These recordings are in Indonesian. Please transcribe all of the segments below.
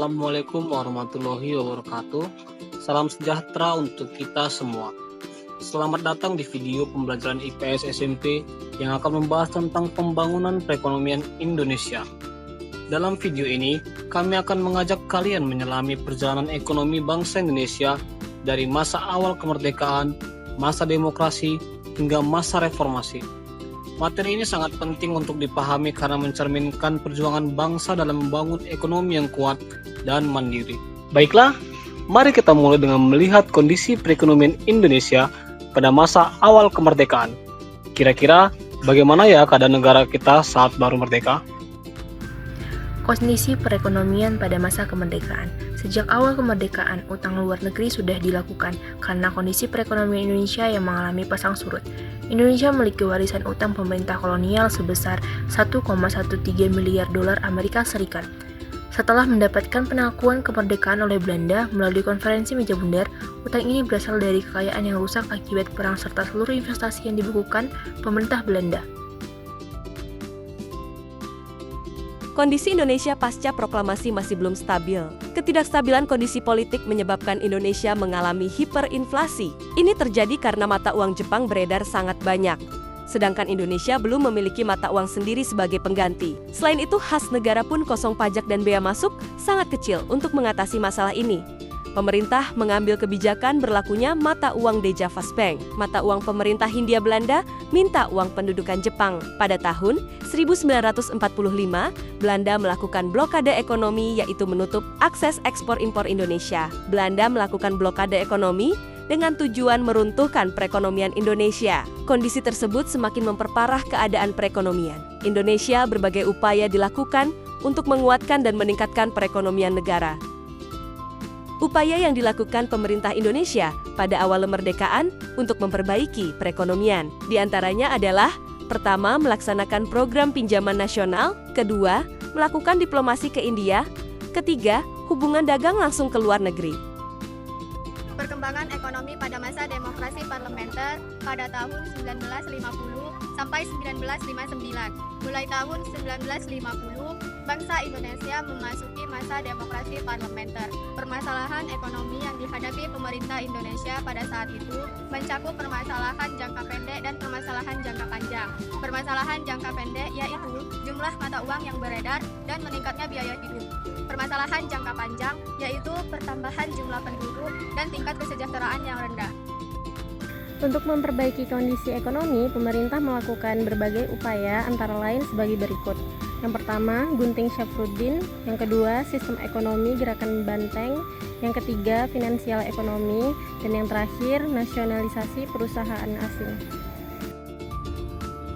Assalamualaikum warahmatullahi wabarakatuh. Salam sejahtera untuk kita semua. Selamat datang di video pembelajaran IPS SMP yang akan membahas tentang pembangunan perekonomian Indonesia. Dalam video ini, kami akan mengajak kalian menyelami perjalanan ekonomi bangsa Indonesia dari masa awal kemerdekaan, masa demokrasi, hingga masa reformasi. Materi ini sangat penting untuk dipahami karena mencerminkan perjuangan bangsa dalam membangun ekonomi yang kuat dan mandiri. Baiklah, mari kita mulai dengan melihat kondisi perekonomian Indonesia pada masa awal kemerdekaan. Kira-kira bagaimana ya keadaan negara kita saat baru merdeka? Kondisi perekonomian pada masa kemerdekaan. Sejak awal kemerdekaan, utang luar negeri sudah dilakukan karena kondisi perekonomian Indonesia yang mengalami pasang surut. Indonesia memiliki warisan utang pemerintah kolonial sebesar 1,13 miliar dolar Amerika Serikat. Setelah mendapatkan pengakuan kemerdekaan oleh Belanda melalui konferensi meja bundar, utang ini berasal dari kekayaan yang rusak akibat perang serta seluruh investasi yang dibekukan pemerintah Belanda. Kondisi Indonesia pasca proklamasi masih belum stabil. Ketidakstabilan kondisi politik menyebabkan Indonesia mengalami hiperinflasi. Ini terjadi karena mata uang Jepang beredar sangat banyak. Sedangkan Indonesia belum memiliki mata uang sendiri sebagai pengganti. Selain itu, khas negara pun kosong pajak dan bea masuk sangat kecil untuk mengatasi masalah ini. Pemerintah mengambil kebijakan berlakunya mata uang Dejavas Bank. Mata uang pemerintah Hindia Belanda minta uang pendudukan Jepang. Pada tahun 1945, Belanda melakukan blokade ekonomi yaitu menutup akses ekspor-impor Indonesia. Belanda melakukan blokade ekonomi dengan tujuan meruntuhkan perekonomian Indonesia. Kondisi tersebut semakin memperparah keadaan perekonomian. Indonesia berbagai upaya dilakukan untuk menguatkan dan meningkatkan perekonomian negara. Upaya yang dilakukan pemerintah Indonesia pada awal kemerdekaan untuk memperbaiki perekonomian. Di antaranya adalah: pertama, melaksanakan program pinjaman nasional; kedua, melakukan diplomasi ke India; ketiga, hubungan dagang langsung ke luar negeri. Perkembangan ekonomi pada masa demokrasi parlementer pada tahun 1950 sampai 1959. Mulai tahun 1950, bangsa Indonesia memasuki masa demokrasi parlementer. Permasalahan ekonomi yang dihadapi pemerintah Indonesia pada saat itu mencakup permasalahan jangka pendek dan permasalahan jangka panjang. Permasalahan jangka pendek yaitu jumlah mata uang yang beredar dan meningkatnya biaya hidup. Permasalahan jangka panjang yaitu pertambahan jumlah penduduk dan tingkat kesejahteraan yang rendah. Untuk memperbaiki kondisi ekonomi, pemerintah melakukan berbagai upaya antara lain sebagai berikut. Yang pertama, Gunting Syafruddin. Yang kedua, sistem ekonomi gerakan Banteng. Yang ketiga, finansial ekonomi. Dan yang terakhir, nasionalisasi perusahaan asing.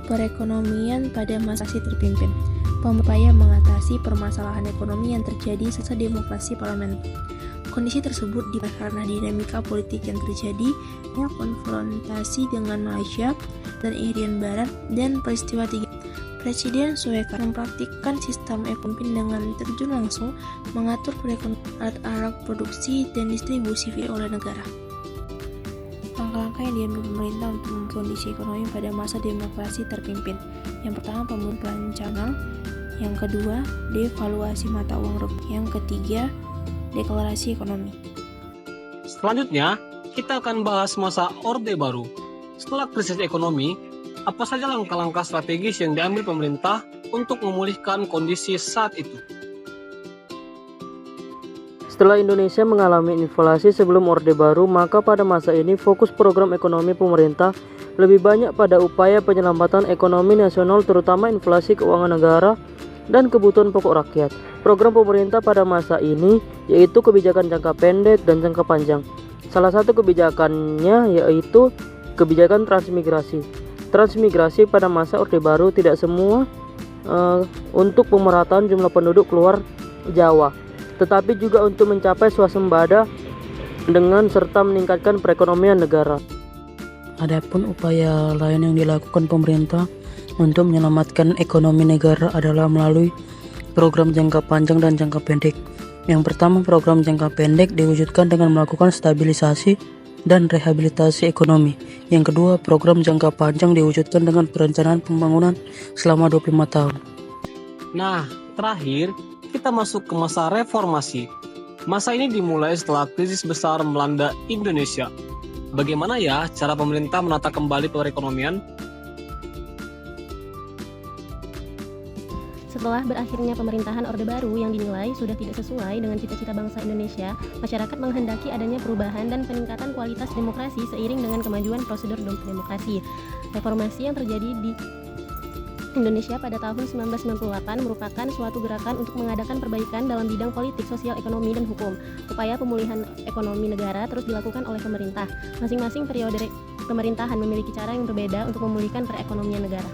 Perekonomian pada masa terpimpin. Upaya mengatasi permasalahan ekonomi yang terjadi setelah demokrasi parlementer. Kondisi tersebut karena dinamika politik yang terjadi, konfrontasi dengan Malaysia dan Irian Barat, dan peristiwa 3. Presiden Soekarno mempraktikkan sistem ekonomi dengan terjun langsung mengatur perekonomian, alat-alat produksi dan distribusi oleh negara. Langkah-langkah yang diambil pemerintah untuk kondisi ekonomi pada masa demokrasi terpimpin. Yang pertama, pembentukan channel. Yang kedua, devaluasi mata uang rupiah. Yang ketiga, deklarasi ekonomi. Selanjutnya, kita akan bahas masa Orde Baru. Setelah krisis ekonomi, apa saja langkah-langkah strategis yang diambil pemerintah untuk memulihkan kondisi saat itu? Setelah Indonesia mengalami inflasi sebelum Orde Baru, maka pada masa ini fokus program ekonomi pemerintah lebih banyak pada upaya penyelamatan ekonomi nasional, terutama inflasi keuangan negara dan kebutuhan pokok rakyat. Program pemerintah pada masa ini yaitu kebijakan jangka pendek dan jangka panjang. Salah satu kebijakannya yaitu kebijakan transmigrasi. Transmigrasi pada masa Orde Baru tidak semua untuk pemerataan jumlah penduduk keluar Jawa, tetapi juga untuk mencapai swasembada dengan serta meningkatkan perekonomian negara. Adapun upaya lain yang dilakukan pemerintah untuk menyelamatkan ekonomi negara adalah melalui program jangka panjang dan jangka pendek. Yang pertama, program jangka pendek diwujudkan dengan melakukan stabilisasi dan rehabilitasi ekonomi. Yang kedua, program jangka panjang diwujudkan dengan perencanaan pembangunan selama 25 tahun. Nah, terakhir, kita masuk ke masa reformasi. Masa ini dimulai setelah krisis besar melanda Indonesia. Bagaimana ya cara pemerintah menata kembali perekonomian? Setelah berakhirnya pemerintahan Orde Baru yang dinilai sudah tidak sesuai dengan cita-cita bangsa Indonesia, masyarakat menghendaki adanya perubahan dan peningkatan kualitas demokrasi seiring dengan kemajuan prosedur demokrasi. Reformasi yang terjadi di Indonesia pada tahun 1998 merupakan suatu gerakan untuk mengadakan perbaikan dalam bidang politik, sosial, ekonomi, dan hukum. Upaya pemulihan ekonomi negara terus dilakukan oleh pemerintah. Masing-masing periode pemerintahan memiliki cara yang berbeda untuk memulihkan perekonomian negara.